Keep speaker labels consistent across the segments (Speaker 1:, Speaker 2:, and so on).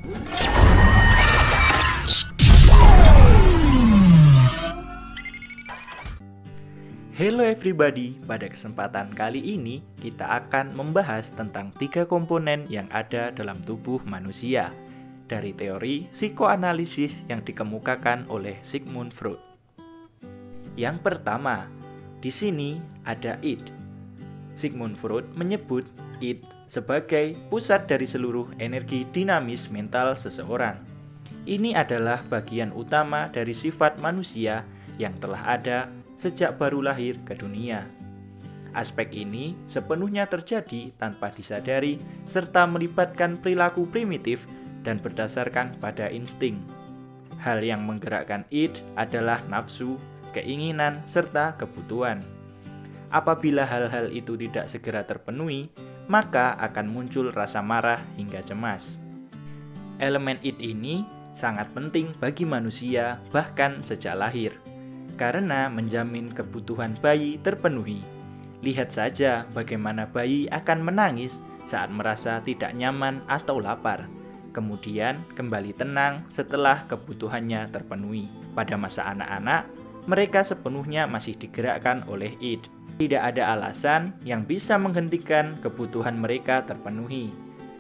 Speaker 1: Hello everybody, pada kesempatan kali ini kita akan membahas tentang 3 komponen yang ada dalam tubuh manusia dari teori psikoanalisis yang dikemukakan oleh Sigmund Freud. Yang pertama, di sini ada id. Sigmund Freud menyebut id sebagai pusat dari seluruh energi dinamis mental seseorang. Ini adalah bagian utama dari sifat manusia yang telah ada sejak baru lahir ke dunia. Aspek ini sepenuhnya terjadi tanpa disadari serta melibatkan perilaku primitif dan berdasarkan pada insting. Hal yang menggerakkan id adalah nafsu, keinginan, serta kebutuhan. Apabila hal-hal itu tidak segera terpenuhi, maka akan muncul rasa marah hingga cemas. Elemen id ini sangat penting bagi manusia bahkan sejak lahir, karena menjamin kebutuhan bayi terpenuhi. Lihat saja bagaimana bayi akan menangis saat merasa tidak nyaman atau lapar, kemudian kembali tenang setelah kebutuhannya terpenuhi. Pada masa anak-anak, mereka sepenuhnya masih digerakkan oleh id. Tidak ada alasan yang bisa menghentikan kebutuhan mereka terpenuhi.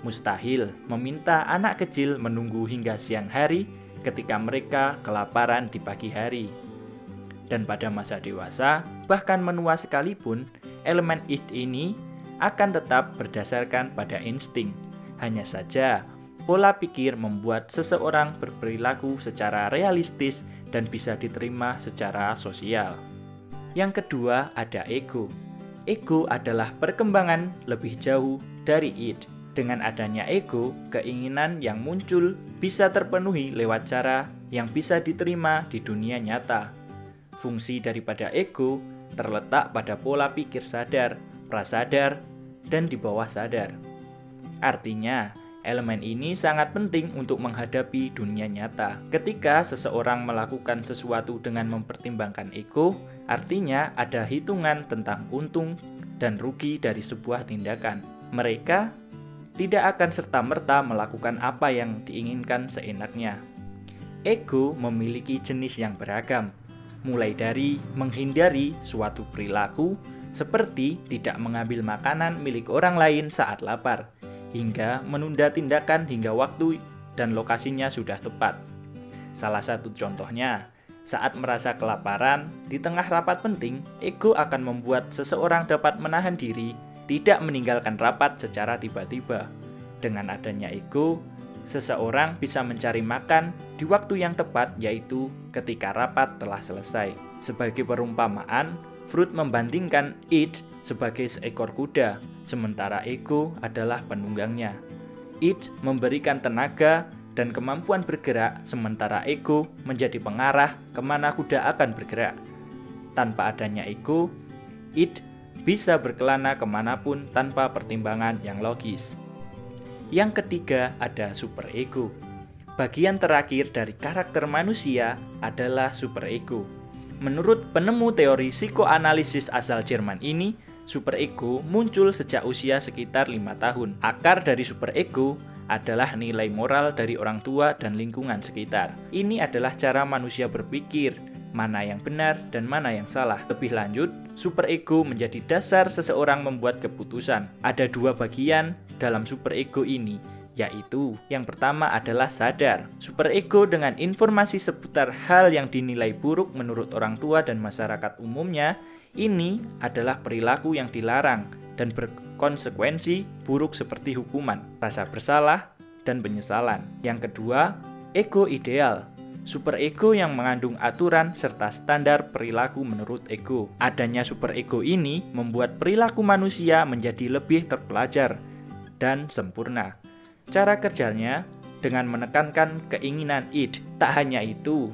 Speaker 1: Mustahil meminta anak kecil menunggu hingga siang hari ketika mereka kelaparan di pagi hari. Dan pada masa dewasa, bahkan menua sekalipun, elemen id ini akan tetap berdasarkan pada insting. Hanya saja, pola pikir membuat seseorang berperilaku secara realistis dan bisa diterima secara sosial. Yang kedua, ada ego. Ego adalah perkembangan lebih jauh dari id. Dengan adanya ego, keinginan yang muncul bisa terpenuhi lewat cara yang bisa diterima di dunia nyata. Fungsi daripada ego terletak pada pola pikir sadar, prasadar, dan di bawah sadar. Artinya, elemen ini sangat penting untuk menghadapi dunia nyata. Ketika seseorang melakukan sesuatu dengan mempertimbangkan ego, artinya ada hitungan tentang untung dan rugi dari sebuah tindakan. Mereka tidak akan serta-merta melakukan apa yang diinginkan seenaknya. Ego memiliki jenis yang beragam, mulai dari menghindari suatu perilaku seperti tidak mengambil makanan milik orang lain saat lapar, hingga menunda tindakan hingga waktu dan lokasinya sudah tepat. Salah satu contohnya, saat merasa kelaparan di tengah rapat penting, ego akan membuat seseorang dapat menahan diri tidak meninggalkan rapat secara tiba-tiba. Dengan adanya ego, seseorang bisa mencari makan di waktu yang tepat, yaitu ketika rapat telah selesai. Sebagai perumpamaan, Freud membandingkan id sebagai seekor kuda, sementara ego adalah penunggangnya. Id memberikan tenaga dan kemampuan bergerak, sementara ego menjadi pengarah kemana kuda akan bergerak. Tanpa adanya ego, id bisa berkelana kemanapun tanpa pertimbangan yang logis. Yang ketiga, ada superego. Bagian terakhir dari karakter manusia adalah superego. Menurut penemu teori psikoanalisis asal Jerman ini, superego muncul sejak usia sekitar 5 tahun. Akar dari superego adalah nilai moral dari orang tua dan lingkungan sekitar. Ini adalah cara manusia berpikir, mana yang benar dan mana yang salah. Lebih lanjut, superego menjadi dasar seseorang membuat keputusan. Ada 2 bagian dalam superego ini, yaitu yang pertama adalah sadar. Superego dengan informasi seputar hal yang dinilai buruk menurut orang tua dan masyarakat umumnya, ini adalah perilaku yang dilarang dan berkonsekuensi buruk seperti hukuman, rasa bersalah, dan penyesalan. Yang kedua, ego ideal. Superego yang mengandung aturan serta standar perilaku menurut ego. Adanya superego ini membuat perilaku manusia menjadi lebih terpelajar dan sempurna. Cara kerjanya dengan menekankan keinginan id. Tak hanya itu,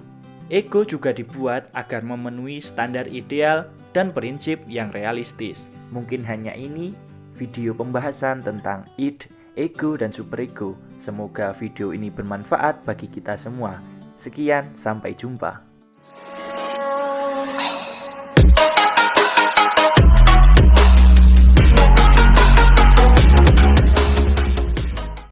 Speaker 1: ego juga dibuat agar memenuhi standar ideal dan prinsip yang realistis. Mungkin hanya ini video pembahasan tentang id, ego, dan superego. Semoga video ini bermanfaat bagi kita semua. Sekian, sampai jumpa.